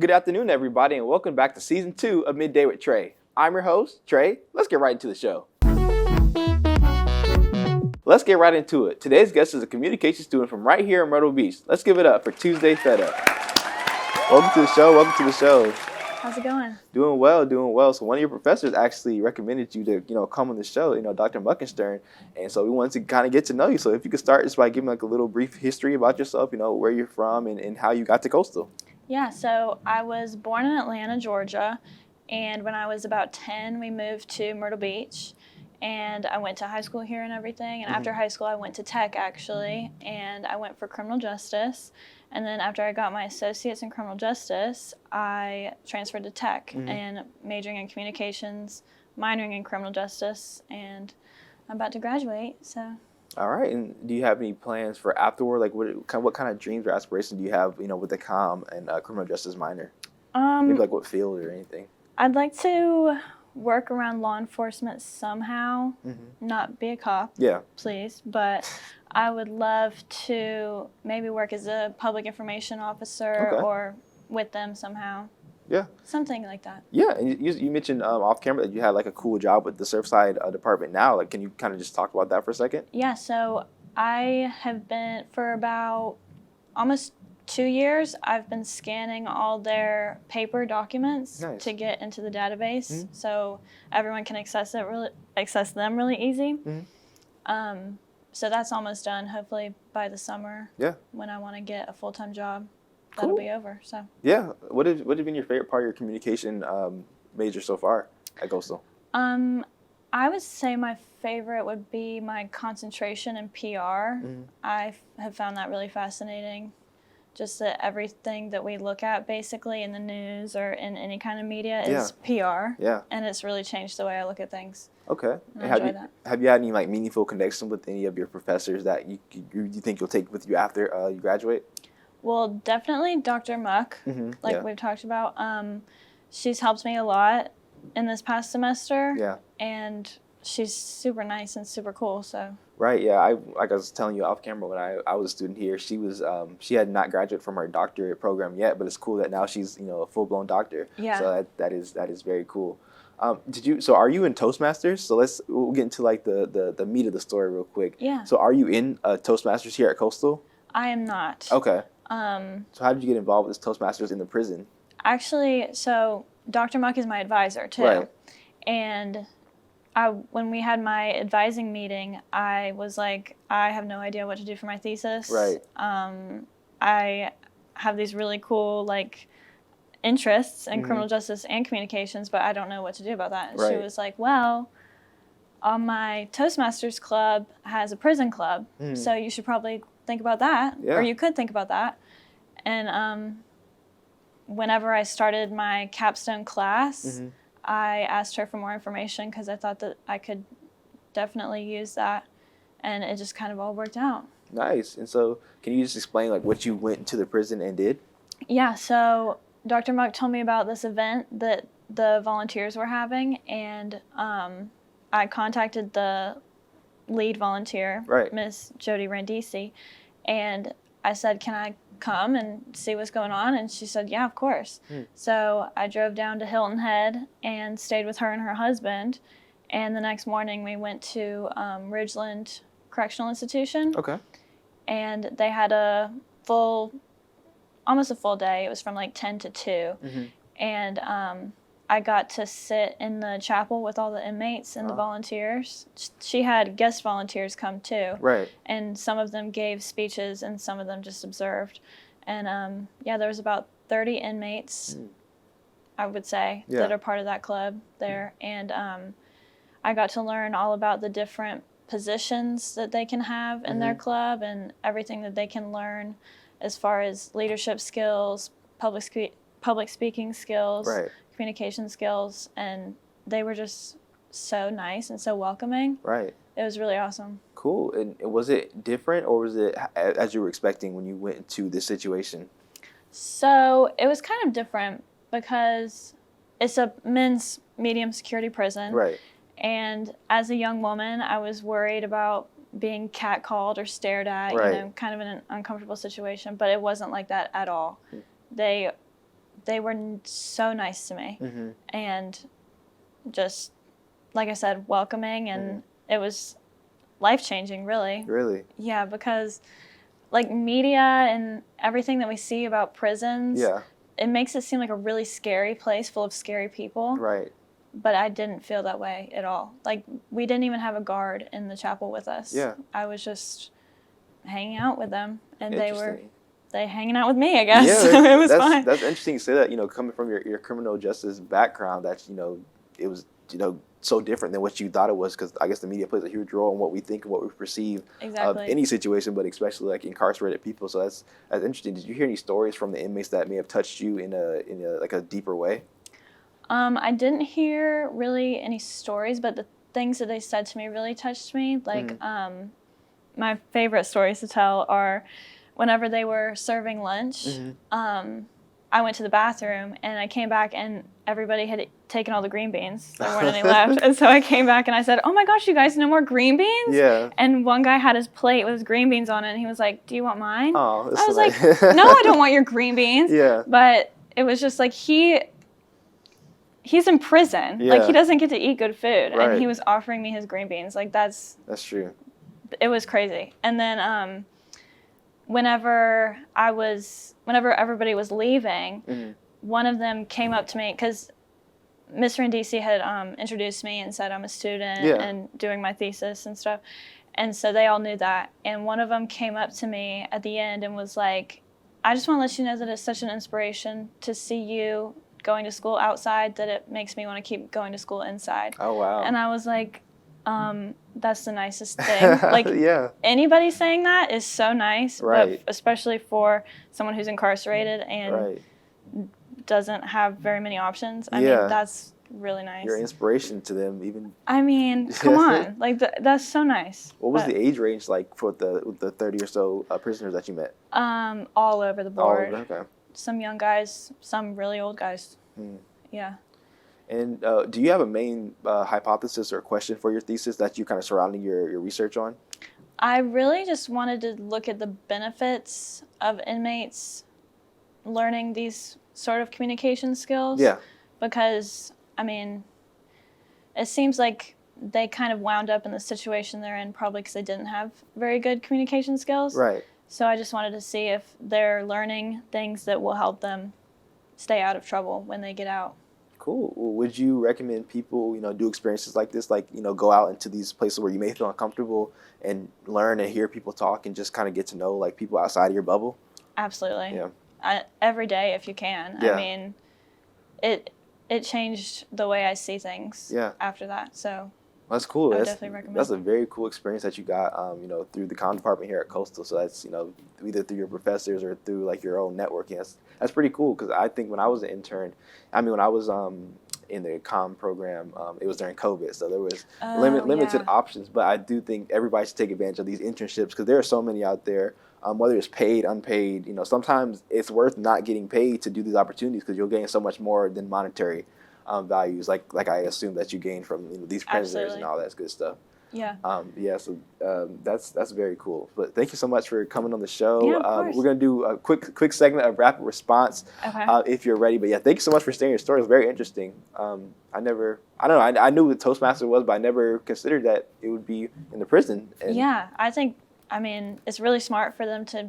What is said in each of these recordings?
Good afternoon, everybody, and welcome back to Season 2 of Midday with Trey. I'm your host, Trey. Let's get right into the show. Let's get right into it. Today's guest is a communication student from right here in Myrtle Beach. Let's give it up for Tuesday Fetta. Welcome to the show. How's it going? Doing well. So one of your professors actually recommended you to, come on the show, Dr. Muckenstern. And so we wanted to kind of get to know you. So if you could start just by giving like a little brief history about yourself, where you're from and how you got to Coastal. Yeah, so I was born in Atlanta, Georgia, and when I was about 10, we moved to Myrtle Beach, and I went to high school here and everything, and after high school, I went to tech, actually, and I went for criminal justice, and then after I got my associates in criminal justice, I transferred to tech and majoring in communications, minoring in criminal justice, and I'm about to graduate, so... All right, and do you have any plans for afterward? Like, what kind of dreams or aspirations do you have, with the comm and criminal justice minor? Maybe like what field or anything? I'd like to work around law enforcement somehow, not be a cop, please, but I would love to maybe work as a public information officer or with them somehow. Yeah. Something like that. Yeah, and you mentioned off camera that you had like a cool job with the Surfside department now. Like, can you kind of just talk about that for a second? Yeah, so I have been, for about almost 2 years, I've been scanning all their paper documents to get into the database so everyone can access them really easy. So that's almost done, hopefully by the summer when I want to get a full-time job. That'll be over. So yeah, what have been your favorite part of your communication major so far at Coastal? I would say my favorite would be my concentration in PR. I have found that really fascinating. Just that everything that we look at basically in the news or in any kind of media is PR. Yeah. And it's really changed the way I look at things. Okay. And I enjoy that. Have you had any like meaningful connection with any of your professors that you think you'll take with you after you graduate? Well, definitely Dr. Muck, we've talked about. She's helped me a lot in this past semester. Yeah. And she's super nice and super cool, so. Right, yeah. Like I was telling you off camera when I was a student here, she had not graduated from her doctorate program yet, but it's cool that now she's, a full-blown doctor. Yeah. So that is very cool. So are you in Toastmasters? So we'll get into like the meat of the story real quick. Yeah. So are you in Toastmasters here at Coastal? I am not. Okay. So how did you get involved with this Toastmasters in the prison? Actually, so Dr. Muck is my advisor too. Right. And when we had my advising meeting, I was like, I have no idea what to do for my thesis. Right. I have these really cool interests in criminal justice and communications, but I don't know what to do about that. And she was like, well, my Toastmasters club has a prison club, so you should probably think about that, or you could think about that. And whenever I started my capstone class, I asked her for more information because I thought that I could definitely use that, and it just kind of all worked out. Nice. And so can you just explain what you went to the prison and did? Yeah, so Dr. Muck told me about this event that the volunteers were having, and I contacted the lead volunteer, Miss Jody Randisi, and I said, can I come and see what's going on? And she said, yeah, of course. So I drove down to Hilton Head and stayed with her and her husband, and the next morning we went to Ridgeland Correctional Institution. Okay. And they had almost a full day. It was from 10 to 2. And I got to sit in the chapel with all the inmates and the volunteers. She had guest volunteers come too. Right. And some of them gave speeches and some of them just observed. And there was about 30 inmates, I would say, that are part of that club there. And I got to learn all about the different positions that they can have in their club and everything that they can learn as far as leadership skills, public speaking skills, communication skills, and they were just so nice and so welcoming. Right. It was really awesome. Cool. And was it different, or was it as you were expecting when you went into this situation? So it was kind of different because it's a men's medium security prison. Right. And as a young woman, I was worried about being catcalled or stared at, kind of in an uncomfortable situation, but it wasn't like that at all. They they were so nice to me. Mm-hmm. And just, like I said, welcoming, and it was life-changing, really. Really? Yeah, because, like, media and everything that we see about prisons, it makes it seem like a really scary place full of scary people. Right. But I didn't feel that way at all. Like, we didn't even have a guard in the chapel with us. Yeah. I was just hanging out with them, and they hanging out with me, I guess. Yeah, So it was fine. That's interesting to say that, you know, coming from your criminal justice background, that, you know, it was, you know, so different than what you thought it was, because I guess the media plays a huge role in what we think and what we perceive of any situation, but especially like incarcerated people. So that's interesting. Did you hear any stories from the inmates that may have touched you in a like a deeper way? I didn't hear really any stories, but the things that they said to me really touched me. Like, my favorite stories to tell are whenever they were serving lunch, I went to the bathroom and I came back and everybody had taken all the green beans. There weren't any left. And so I came back and I said, "Oh my gosh, you guys, no more green beans?" Yeah. And one guy had his plate with his green beans on it and he was like, "Do you want mine?" Oh, I was like, "No, I don't want your green beans." Yeah. But it was just like he's in prison. Yeah. Like, he doesn't get to eat good food. Right. And he was offering me his green beans. Like, that's true. It was crazy. And then whenever everybody was leaving, one of them came up to me, because Mr. Ndisi had introduced me and said I'm a student and doing my thesis and stuff. And so they all knew that. And one of them came up to me at the end and was like, "I just want to let you know that it's such an inspiration to see you going to school outside that it makes me want to keep going to school inside." Oh, wow. And I was like, that's the nicest thing. Like, anybody saying that is so nice, but especially for someone who's incarcerated and doesn't have very many options. I mean, that's really nice. You're an inspiration to them, even. I mean, come on. Like, that's so nice. What was the age range like for the 30 or so prisoners that you met? All over the board. All over, okay. Some young guys, some really old guys. Yeah. And do you have a main hypothesis or question for your thesis that you kind of surrounding your research on? I really just wanted to look at the benefits of inmates learning these sort of communication skills. Yeah. Because, I mean, it seems like they kind of wound up in the situation they're in probably because they didn't have very good communication skills. Right. So I just wanted to see if they're learning things that will help them stay out of trouble when they get out. Cool. Well, would you recommend people, do experiences like this, like, go out into these places where you may feel uncomfortable and learn and hear people talk and just kind of get to know, like, people outside of your bubble? Absolutely. Yeah. Every day if you can. Yeah. I mean, it changed the way I see things after that. So that's cool. I would definitely recommend. That's a very cool experience that you got, through the comm department here at Coastal. So that's, either through your professors or through like your own networking. That's pretty cool, because I think when I was an intern, when I was in the comm program, it was during COVID, so there was limited options. But I do think everybody should take advantage of these internships, because there are so many out there, whether it's paid, unpaid. Sometimes it's worth not getting paid to do these opportunities, because you'll gain so much more than monetary values, like I assume that you gain from these prisoners and all that good stuff. Yeah. So that's very cool. But thank you so much for coming on the show. Yeah, of course. We're gonna do a quick segment of rapid response, if you're ready. But yeah, thank you so much for sharing your story. It's very interesting. I knew what Toastmaster was, but I never considered that it would be in the prison. Yeah, I think it's really smart for them to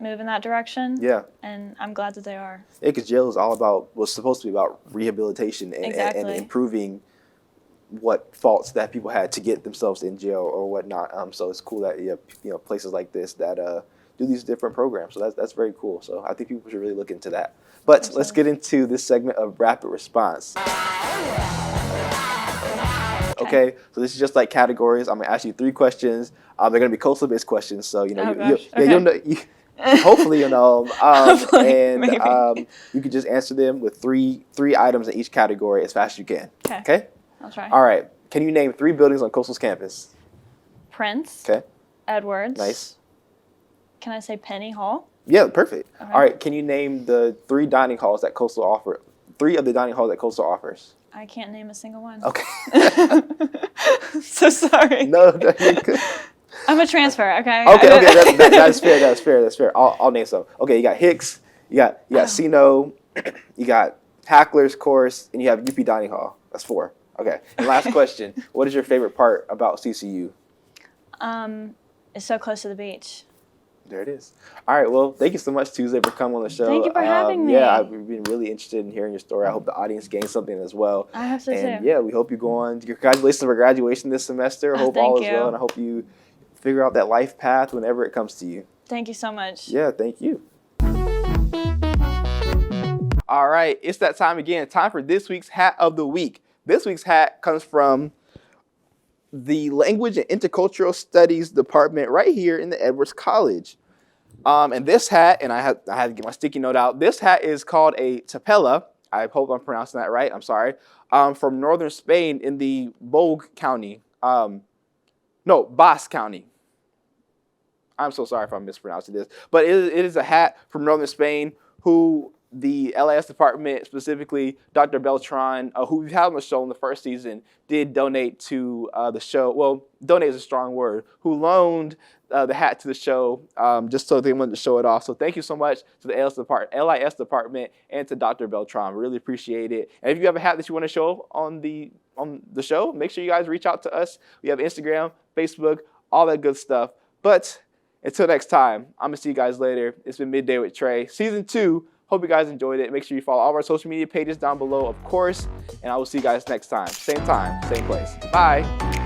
move in that direction. Yeah. And I'm glad that they are. Yeah, because jail is was supposed to be about rehabilitation and improving what faults that people had to get themselves in jail or whatnot. So it's cool that you have places like this that do these different programs. So that's very cool. So I think people should really look into that. But let's get into this segment of rapid response. Okay, so this is just like categories. I'm gonna ask you 3 questions. They're gonna be coastal-based questions. So you'll know. Hopefully you know. And you can just answer them with three items in each category as fast as you can. Okay. I'll try. All right. Can you name 3 buildings on Coastal's campus? Prince. Okay. Edwards. Nice. Can I say Penny Hall? Yeah, perfect. Okay. All right. Can you name the 3 dining halls that Coastal offer? 3 of the dining halls that Coastal offers. I can't name a single one. Okay. So sorry. No, you're good. I'm a transfer. Okay. Okay. That's fair. That's fair. I'll name some. Okay. You got Hicks. You got Sino. You got Hackler's course, and you have UP Dining Hall. That's 4. Okay. And last question: what is your favorite part about CCU? It's so close to the beach. There it is. All right. Well, thank you so much, Tuesday, for coming on the show. Thank you for having me. Yeah, I've been really interested in hearing your story. I hope the audience gains something as well. I hope so and too. Yeah, we hope you go on. Congratulations for graduation this semester. I hope all is well, and I hope you figure out that life path whenever it comes to you. Thank you so much. Yeah, thank you. All right, it's that time again. Time for this week's hat of the week. This week's hat comes from the Language and Intercultural Studies department right here in the Edwards College. And this hat, and I had to get my sticky note out. This hat is called a tapela. I hope I'm pronouncing that right. I'm sorry. From northern Spain in the Bogue County. Basque County. I'm so sorry if I'm mispronouncing this. But it is a hat from northern Spain who the LAS department, specifically Dr. Beltran, who we've had on the show in the first season, did donate to the show. Well, donate is a strong word. Who loaned the hat to the show just so they wanted to show it off. So thank you so much to the LIS department and to Dr. Beltran. Really appreciate it. And if you have a hat that you want to show on the show, make sure you guys reach out to us. We have Instagram, Facebook, all that good stuff. But until next time, I'm going to see you guys later. It's been Midday with Trey, Season 2. Hope you guys enjoyed it. Make sure you follow all of our social media pages down below, of course. And I will see you guys next time. Same time, same place. Bye.